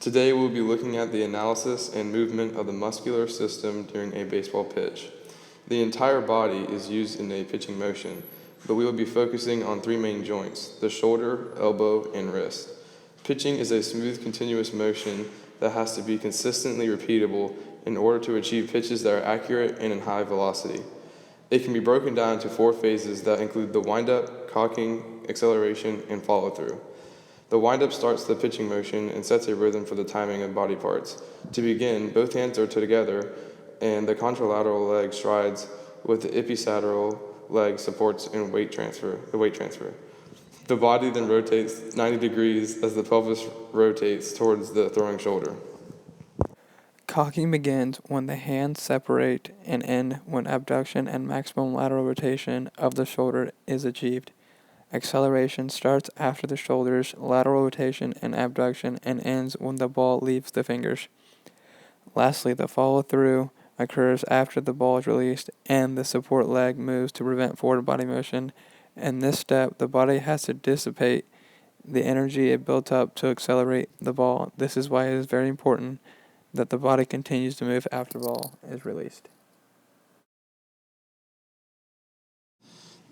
Today we'll be looking at the analysis and movement of the muscular system during a baseball pitch. The entire body is used in a pitching motion, but we will be focusing on three main joints: the shoulder, elbow, and wrist. Pitching is a smooth, continuous motion that has to be consistently repeatable in order to achieve pitches that are accurate and in high velocity. It can be broken down into four phases that include the windup, cocking, acceleration, and follow-through. The windup starts the pitching motion and sets a rhythm for the timing of body parts. To begin, both hands are together and the contralateral leg strides with the ipsilateral leg supports and the weight transfer. The body then rotates 90 degrees as the pelvis rotates towards the throwing shoulder. Cocking begins when the hands separate and end when abduction and maximum lateral rotation of the shoulder is achieved. Acceleration starts after the shoulders, lateral rotation and abduction, and ends when the ball leaves the fingers. Lastly, the follow-through occurs after the ball is released and the support leg moves to prevent forward body motion. In this step, the body has to dissipate the energy it built up to accelerate the ball. This is why it is very important that the body continues to move after the ball is released.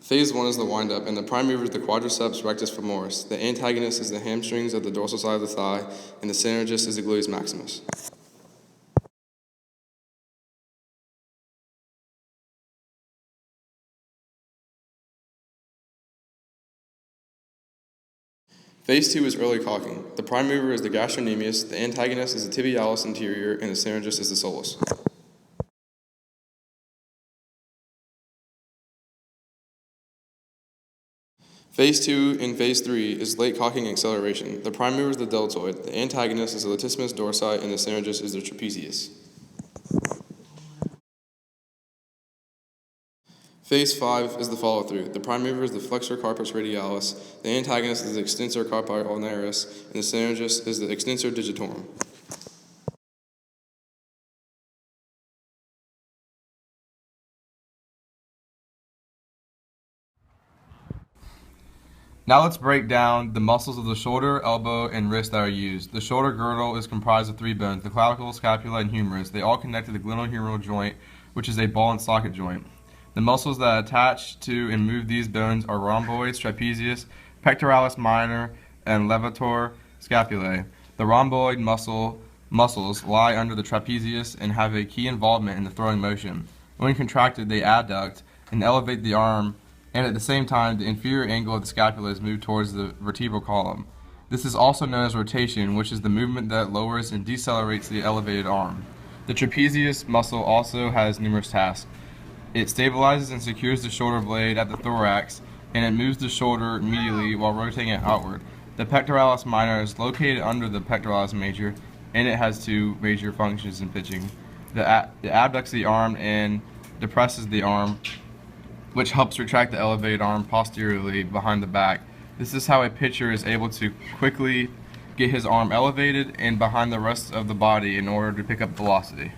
Phase 1 is the windup, and the prime mover is the quadriceps rectus femoris. The antagonist is the hamstrings of the dorsal side of the thigh, and the synergist is the gluteus maximus. Phase 2 is early cocking. The prime mover is the gastrocnemius, the antagonist is the tibialis anterior, and the synergist is the soleus. Phase 2 and Phase 3 is late cocking and acceleration. The prime mover is the deltoid, the antagonist is the latissimus dorsi, and the synergist is the trapezius. Phase 5 is the follow-through. The prime mover is the flexor carpus radialis, the antagonist is the extensor carpi ulnaris, and the synergist is the extensor digitorum. Now let's break down the muscles of the shoulder, elbow, and wrist that are used. The shoulder girdle is comprised of three bones: the clavicle, scapula, and humerus. They all connect to the glenohumeral joint, which is a ball and socket joint. The muscles that attach to and move these bones are rhomboids, trapezius, pectoralis minor, and levator scapulae. The rhomboid muscles lie under the trapezius and have a key involvement in the throwing motion. When contracted, they adduct and elevate the arm, and at the same time, the inferior angle of the scapula is moved towards the vertebral column. This is also known as rotation, which is the movement that lowers and decelerates the elevated arm. The trapezius muscle also has numerous tasks. It stabilizes and secures the shoulder blade at the thorax, and it moves the shoulder immediately while rotating it outward. The pectoralis minor is located under the pectoralis major, and it has two major functions in pitching. It abducts the arm and depresses the arm, which helps retract the elevated arm posteriorly behind the back. This is how a pitcher is able to quickly get his arm elevated and behind the rest of the body in order to pick up velocity.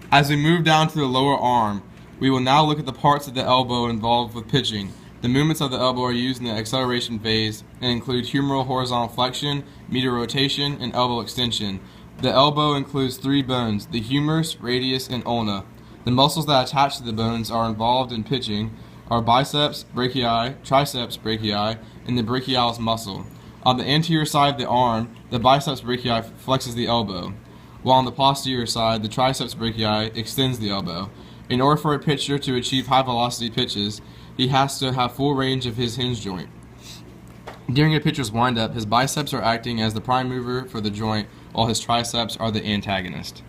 As we move down to the lower arm, we will now look at the parts of the elbow involved with pitching. The movements of the elbow are used in the acceleration phase and include humeral horizontal flexion, medial rotation, and elbow extension. The elbow includes three bones: the humerus, radius, and ulna. The muscles that attach to the bones are involved in pitching are biceps brachii, triceps brachii, and the brachialis muscle. On the anterior side of the arm, the biceps brachii flexes the elbow, while on the posterior side, the triceps brachii extends the elbow. In order for a pitcher to achieve high velocity pitches, he has to have full range of his hinge joint. During a pitcher's windup, his biceps are acting as the prime mover for the joint, while his triceps are the antagonist.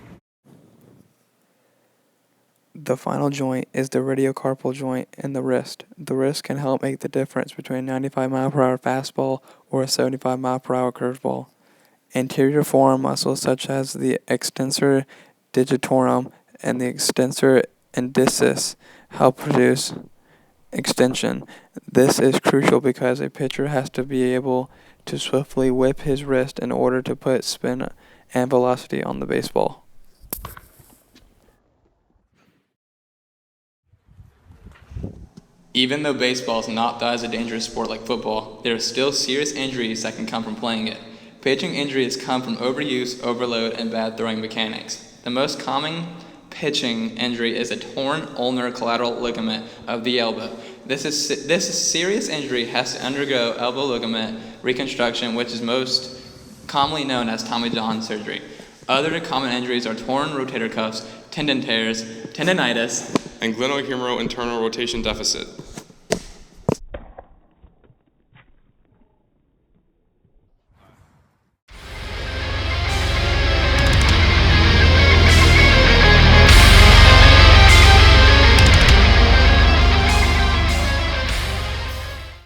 The final joint is the radiocarpal joint in the wrist. The wrist can help make the difference between a 95-mile-per-hour fastball or a 75-mile-per-hour curveball. Anterior forearm muscles such as the extensor digitorum and the extensor indicis help produce extension. This is crucial because a pitcher has to be able to swiftly whip his wrist in order to put spin and velocity on the baseball. Even though baseball is not thought as a dangerous sport like football, there are still serious injuries that can come from playing it. Pitching injuries come from overuse, overload, and bad throwing mechanics. The most common pitching injury is a torn ulnar collateral ligament of the elbow. This serious injury has to undergo elbow ligament reconstruction, which is most commonly known as Tommy John surgery. Other common injuries are torn rotator cuffs, tendon tears, tendinitis, and glenohumeral internal rotation deficit.